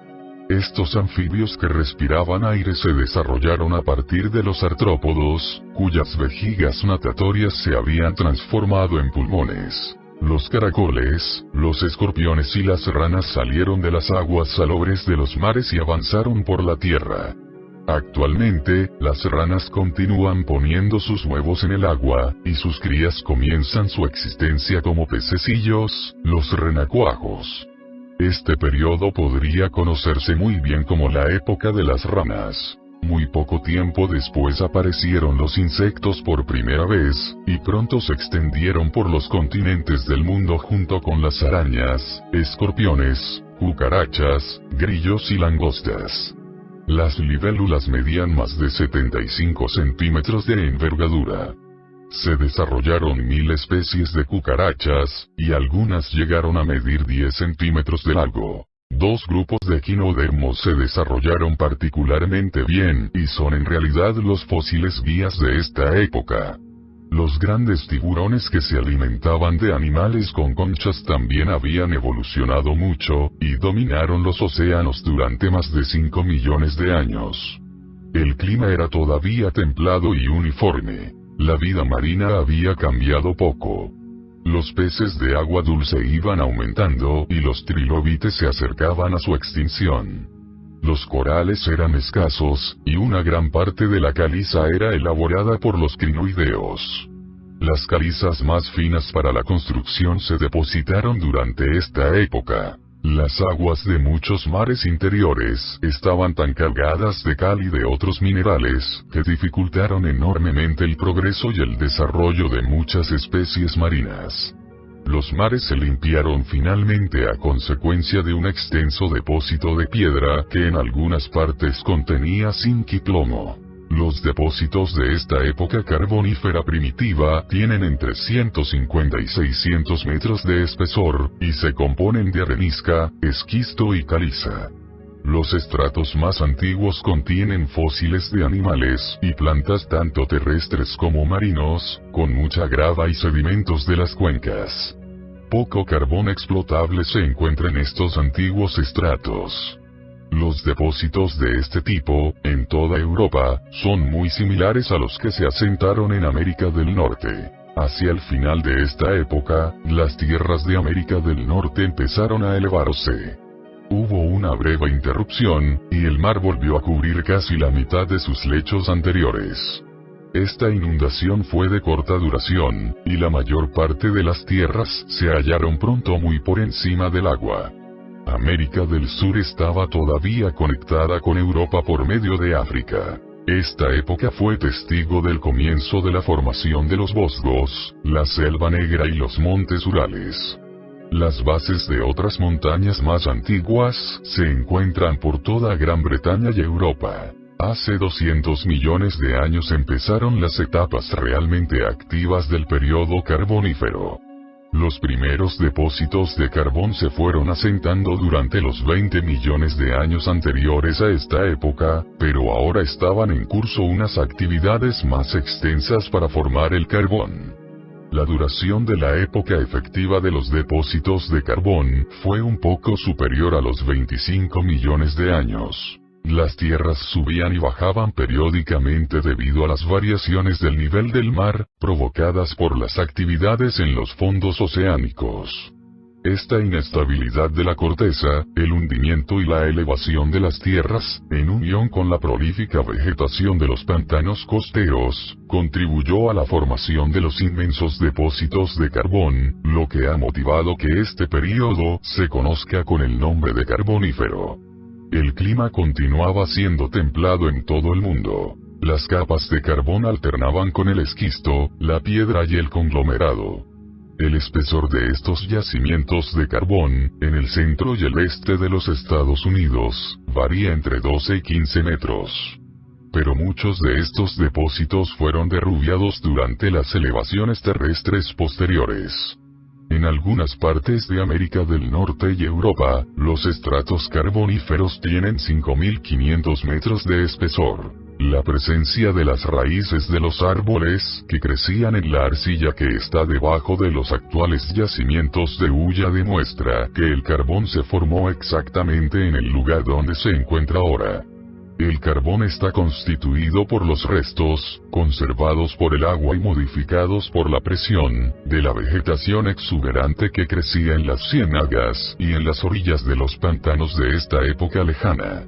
Estos anfibios que respiraban aire se desarrollaron a partir de los artrópodos, cuyas vejigas natatorias se habían transformado en pulmones. Los caracoles, los escorpiones y las ranas salieron de las aguas salobres de los mares y avanzaron por la tierra. Actualmente, las ranas continúan poniendo sus huevos en el agua, y sus crías comienzan su existencia como pececillos, los renacuajos. Este periodo podría conocerse muy bien como la época de las ranas. Muy poco tiempo después aparecieron los insectos por primera vez, y pronto se extendieron por los continentes del mundo junto con las arañas, escorpiones, cucarachas, grillos y langostas. Las libélulas medían más de 75 centímetros de envergadura. Se desarrollaron 1000 especies de cucarachas, y algunas llegaron a medir 10 centímetros de largo. Dos grupos de equinodermos se desarrollaron particularmente bien y son en realidad los fósiles guías de esta época. Los grandes tiburones que se alimentaban de animales con conchas también habían evolucionado mucho, y dominaron los océanos durante más de 5 millones de años. El clima era todavía templado y uniforme. La vida marina había cambiado poco. Los peces de agua dulce iban aumentando y los trilobites se acercaban a su extinción. Los corales eran escasos, y una gran parte de la caliza era elaborada por los crinoideos. Las calizas más finas para la construcción se depositaron durante esta época. Las aguas de muchos mares interiores estaban tan cargadas de cal y de otros minerales, que dificultaron enormemente el progreso y el desarrollo de muchas especies marinas. Los mares se limpiaron finalmente a consecuencia de un extenso depósito de piedra que en algunas partes contenía zinc y plomo. Los depósitos de esta época carbonífera primitiva tienen entre 150 y 600 metros de espesor, y se componen de arenisca, esquisto y caliza. Los estratos más antiguos contienen fósiles de animales y plantas tanto terrestres como marinos, con mucha grava y sedimentos de las cuencas. Poco carbón explotable se encuentra en estos antiguos estratos. Los depósitos de este tipo, en toda Europa, son muy similares a los que se asentaron en América del Norte. Hacia el final de esta época, las tierras de América del Norte empezaron a elevarse. Hubo una breve interrupción, y el mar volvió a cubrir casi la mitad de sus lechos anteriores. Esta inundación fue de corta duración, y la mayor parte de las tierras se hallaron pronto muy por encima del agua. América del Sur estaba todavía conectada con Europa por medio de África. Esta época fue testigo del comienzo de la formación de los Vosgos, la Selva Negra y los montes Urales. Las bases de otras montañas más antiguas se encuentran por toda Gran Bretaña y Europa. Hace 200 millones de años empezaron las etapas realmente activas del periodo carbonífero. Los primeros depósitos de carbón se fueron asentando durante los 20 millones de años anteriores a esta época, pero ahora estaban en curso unas actividades más extensas para formar el carbón. La duración de la época efectiva de los depósitos de carbón fue un poco superior a los 25 millones de años. Las tierras subían y bajaban periódicamente debido a las variaciones del nivel del mar, provocadas por las actividades en los fondos oceánicos. Esta inestabilidad de la corteza, el hundimiento y la elevación de las tierras, en unión con la prolífica vegetación de los pantanos costeros, contribuyó a la formación de los inmensos depósitos de carbón, lo que ha motivado que este período se conozca con el nombre de carbonífero. El clima continuaba siendo templado en todo el mundo. Las capas de carbón alternaban con el esquisto, la piedra y el conglomerado. El espesor de estos yacimientos de carbón, en el centro y el este de los Estados Unidos, varía entre 12 y 15 metros. Pero muchos de estos depósitos fueron derrubiados durante las elevaciones terrestres posteriores. En algunas partes de América del Norte y Europa, los estratos carboníferos tienen 5.500 metros de espesor. La presencia de las raíces de los árboles que crecían en la arcilla que está debajo de los actuales yacimientos de hulla demuestra que el carbón se formó exactamente en el lugar donde se encuentra ahora. El carbón está constituido por los restos, conservados por el agua y modificados por la presión, de la vegetación exuberante que crecía en las ciénagas y en las orillas de los pantanos de esta época lejana.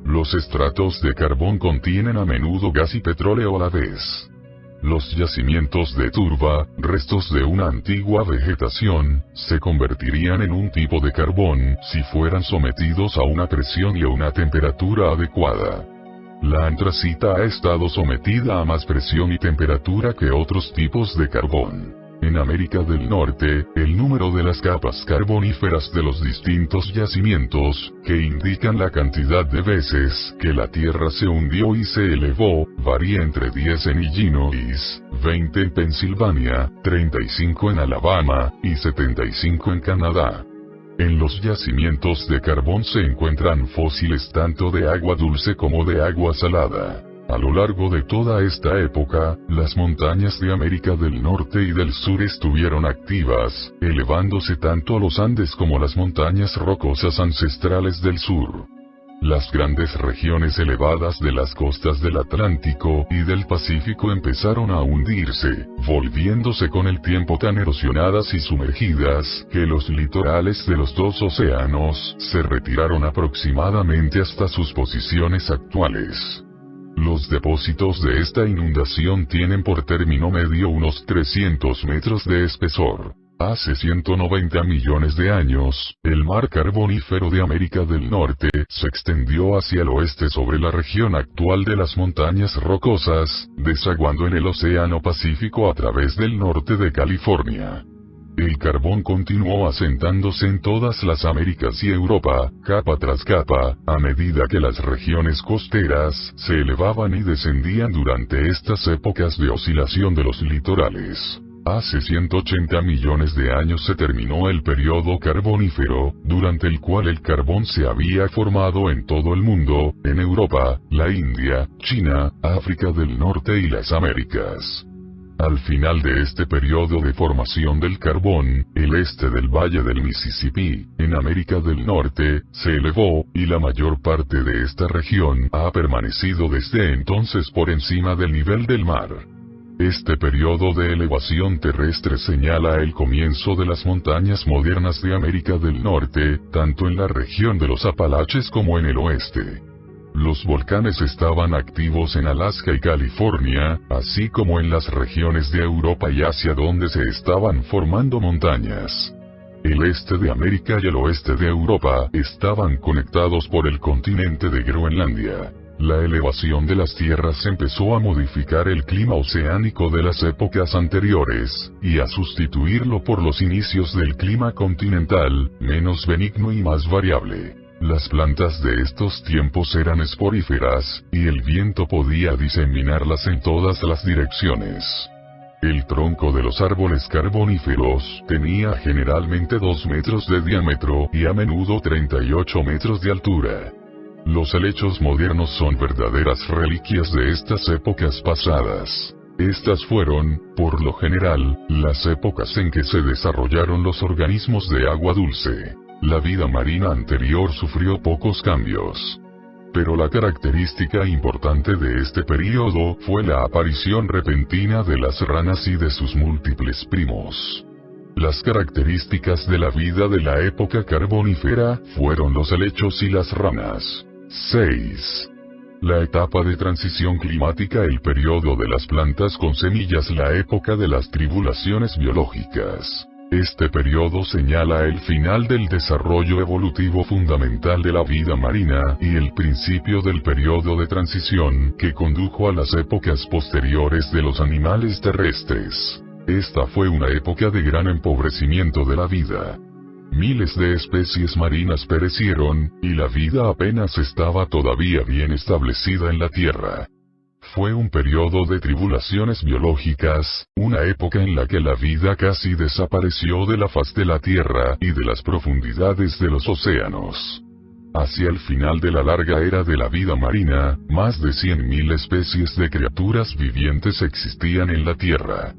Los estratos de carbón contienen a menudo gas y petróleo a la vez. Los yacimientos de turba, restos de una antigua vegetación, se convertirían en un tipo de carbón, si fueran sometidos a una presión y a una temperatura adecuada. La antracita ha estado sometida a más presión y temperatura que otros tipos de carbón. En América del Norte, el número de las capas carboníferas de los distintos yacimientos, que indican la cantidad de veces que la Tierra se hundió y se elevó, varía entre 10 en Illinois, 20 en Pensilvania, 35 en Alabama, y 75 en Canadá. En los yacimientos de carbón se encuentran fósiles tanto de agua dulce como de agua salada. A lo largo de toda esta época, las montañas de América del Norte y del Sur estuvieron activas, elevándose tanto los Andes como las montañas rocosas ancestrales del sur. Las grandes regiones elevadas de las costas del Atlántico y del Pacífico empezaron a hundirse, volviéndose con el tiempo tan erosionadas y sumergidas, que los litorales de los dos océanos se retiraron aproximadamente hasta sus posiciones actuales. Los depósitos de esta inundación tienen por término medio unos 300 metros de espesor. Hace 190 millones de años, el mar carbonífero de América del Norte se extendió hacia el oeste sobre la región actual de las montañas rocosas, desaguando en el Océano Pacífico a través del norte de California. El carbón continuó asentándose en todas las Américas y Europa, capa tras capa, a medida que las regiones costeras se elevaban y descendían durante estas épocas de oscilación de los litorales. Hace 180 millones de años se terminó el periodo carbonífero, durante el cual el carbón se había formado en todo el mundo, en Europa, la India, China, África del Norte y las Américas. Al final de este periodo de formación del carbón, el este del valle del Mississippi, en América del Norte, se elevó, y la mayor parte de esta región ha permanecido desde entonces por encima del nivel del mar. Este periodo de elevación terrestre señala el comienzo de las montañas modernas de América del Norte, tanto en la región de los Apalaches como en el oeste. Los volcanes estaban activos en Alaska y California, así como en las regiones de Europa y Asia donde se estaban formando montañas. El este de América y el oeste de Europa estaban conectados por el continente de Groenlandia. La elevación de las tierras empezó a modificar el clima oceánico de las épocas anteriores, y a sustituirlo por los inicios del clima continental, menos benigno y más variable. Las plantas de estos tiempos eran esporíferas, y el viento podía diseminarlas en todas las direcciones. El tronco de los árboles carboníferos tenía generalmente 2 metros de diámetro y a menudo 38 metros de altura. Los helechos modernos son verdaderas reliquias de estas épocas pasadas. Estas fueron, por lo general, las épocas en que se desarrollaron los organismos de agua dulce. La vida marina anterior sufrió pocos cambios. Pero la característica importante de este período fue la aparición repentina de las ranas y de sus múltiples primos. Las características de la vida de la época carbonífera fueron los helechos y las ranas. 6. La etapa de transición climática, el periodo de las plantas con semillas, la época de las tribulaciones biológicas. Este periodo señala el final del desarrollo evolutivo fundamental de la vida marina y el principio del periodo de transición que condujo a las épocas posteriores de los animales terrestres. Esta fue una época de gran empobrecimiento de la vida. Miles de especies marinas perecieron, y la vida apenas estaba todavía bien establecida en la Tierra. Fue un periodo de tribulaciones biológicas, una época en la que la vida casi desapareció de la faz de la Tierra y de las profundidades de los océanos. Hacia el final de la larga era de la vida marina, más de 100.000 especies de criaturas vivientes existían en la Tierra.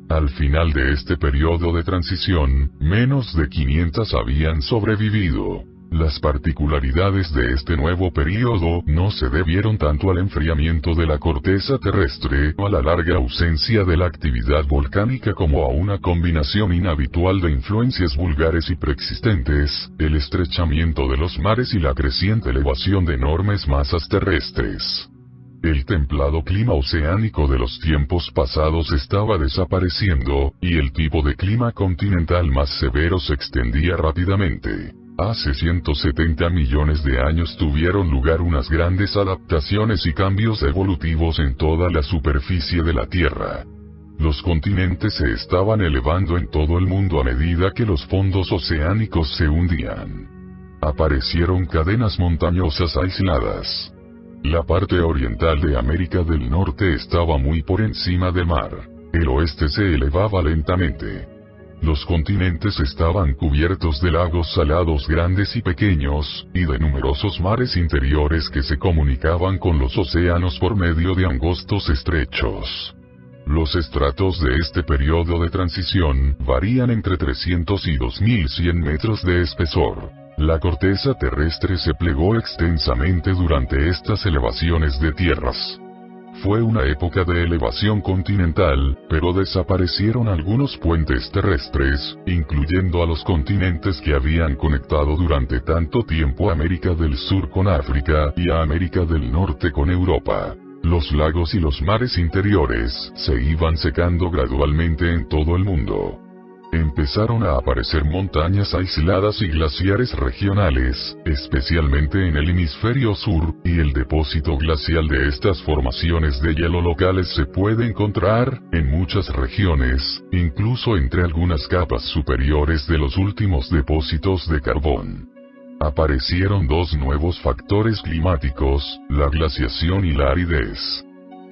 Al final de este periodo de transición, menos de 500 habían sobrevivido. Las particularidades de este nuevo período no se debieron tanto al enfriamiento de la corteza terrestre o a la larga ausencia de la actividad volcánica como a una combinación inhabitual de influencias vulgares y preexistentes, el estrechamiento de los mares y la creciente elevación de enormes masas terrestres. El templado clima oceánico de los tiempos pasados estaba desapareciendo, y el tipo de clima continental más severo se extendía rápidamente. Hace 170 millones de años tuvieron lugar unas grandes adaptaciones y cambios evolutivos en toda la superficie de la Tierra. Los continentes se estaban elevando en todo el mundo a medida que los fondos oceánicos se hundían. Aparecieron cadenas montañosas aisladas. La parte oriental de América del Norte estaba muy por encima del mar. El oeste se elevaba lentamente. Los continentes estaban cubiertos de lagos salados grandes y pequeños, y de numerosos mares interiores que se comunicaban con los océanos por medio de angostos estrechos. Los estratos de este periodo de transición varían entre 300 y 2100 metros de espesor. La corteza terrestre se plegó extensamente durante estas elevaciones de tierras. Fue una época de elevación continental, pero desaparecieron algunos puentes terrestres, incluyendo a los continentes que habían conectado durante tanto tiempo a América del Sur con África y a América del Norte con Europa. Los lagos y los mares interiores se iban secando gradualmente en todo el mundo. Empezaron a aparecer montañas aisladas y glaciares regionales, especialmente en el hemisferio sur, y el depósito glacial de estas formaciones de hielo locales se puede encontrar en muchas regiones, incluso entre algunas capas superiores de los últimos depósitos de carbón. Aparecieron dos nuevos factores climáticos, la glaciación y la aridez.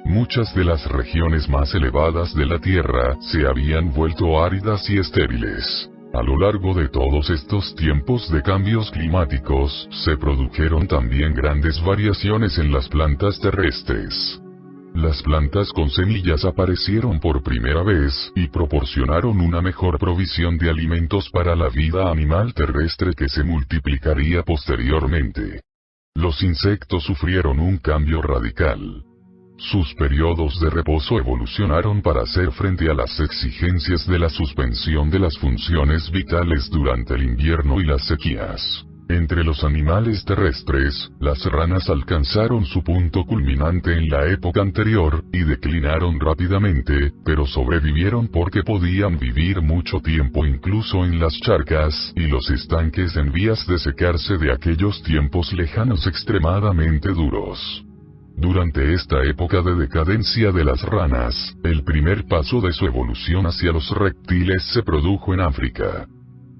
Muchas de las regiones más elevadas de la Tierra se habían vuelto áridas y estériles. A lo largo de todos estos tiempos de cambios climáticos, se produjeron también grandes variaciones en las plantas terrestres. Las plantas con semillas aparecieron por primera vez, y proporcionaron una mejor provisión de alimentos para la vida animal terrestre que se multiplicaría posteriormente. Los insectos sufrieron un cambio radical. Sus periodos de reposo evolucionaron para hacer frente a las exigencias de la suspensión de las funciones vitales durante el invierno y las sequías. Entre los animales terrestres, las ranas alcanzaron su punto culminante en la época anterior, y declinaron rápidamente, pero sobrevivieron porque podían vivir mucho tiempo incluso en las charcas y los estanques en vías de secarse de aquellos tiempos lejanos extremadamente duros. Durante esta época de decadencia de las ranas, el primer paso de su evolución hacia los reptiles se produjo en África.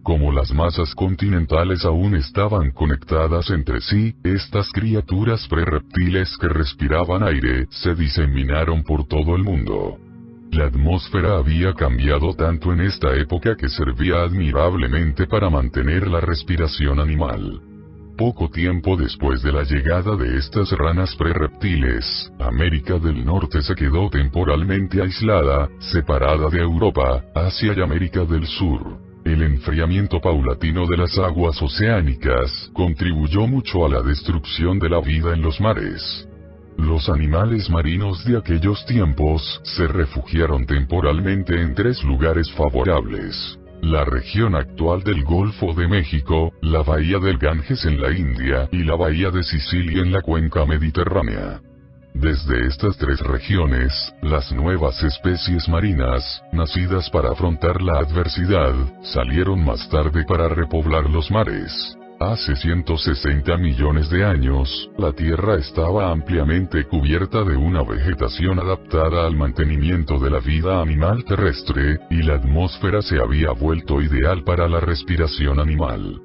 Como las masas continentales aún estaban conectadas entre sí, estas criaturas prerreptiles que respiraban aire, se diseminaron por todo el mundo. La atmósfera había cambiado tanto en esta época que servía admirablemente para mantener la respiración animal. Poco tiempo después de la llegada de estas ranas prerreptiles, América del Norte se quedó temporalmente aislada, separada de Europa, Asia y América del Sur. El enfriamiento paulatino de las aguas oceánicas contribuyó mucho a la destrucción de la vida en los mares. Los animales marinos de aquellos tiempos se refugiaron temporalmente en tres lugares favorables: la región actual del Golfo de México, la bahía del Ganges en la India y la bahía de Sicilia en la cuenca mediterránea. Desde estas tres regiones, las nuevas especies marinas, nacidas para afrontar la adversidad, salieron más tarde para repoblar los mares. Hace 160 millones de años, la Tierra estaba ampliamente cubierta de una vegetación adaptada al mantenimiento de la vida animal terrestre, y la atmósfera se había vuelto ideal para la respiración animal.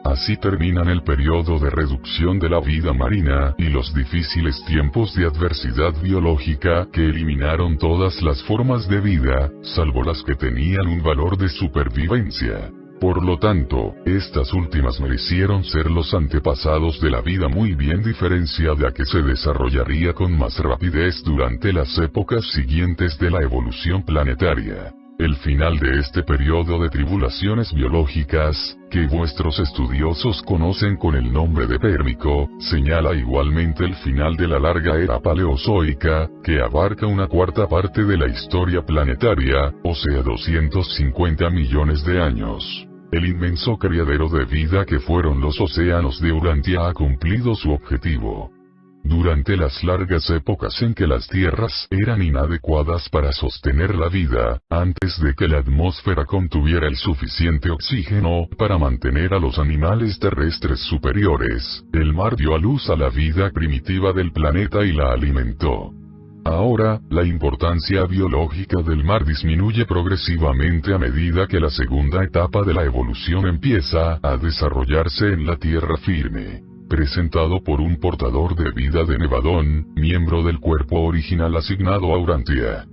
Así terminan el periodo de reducción de la vida marina y los difíciles tiempos de adversidad biológica que eliminaron todas las formas de vida, salvo las que tenían un valor de supervivencia. Por lo tanto, estas últimas merecieron ser los antepasados de la vida muy bien diferenciada que se desarrollaría con más rapidez durante las épocas siguientes de la evolución planetaria. El final de este periodo de tribulaciones biológicas, que vuestros estudiosos conocen con el nombre de Pérmico, señala igualmente el final de la larga era paleozoica, que abarca una cuarta parte de la historia planetaria, o sea 250 millones de años. El inmenso criadero de vida que fueron los océanos de Urantia ha cumplido su objetivo. Durante las largas épocas en que las tierras eran inadecuadas para sostener la vida, antes de que la atmósfera contuviera el suficiente oxígeno para mantener a los animales terrestres superiores, el mar dio a luz a la vida primitiva del planeta y la alimentó. Ahora, la importancia biológica del mar disminuye progresivamente a medida que la segunda etapa de la evolución empieza a desarrollarse en la tierra firme. Presentado por un portador de vida de Nevadón, miembro del cuerpo original asignado a Urantia.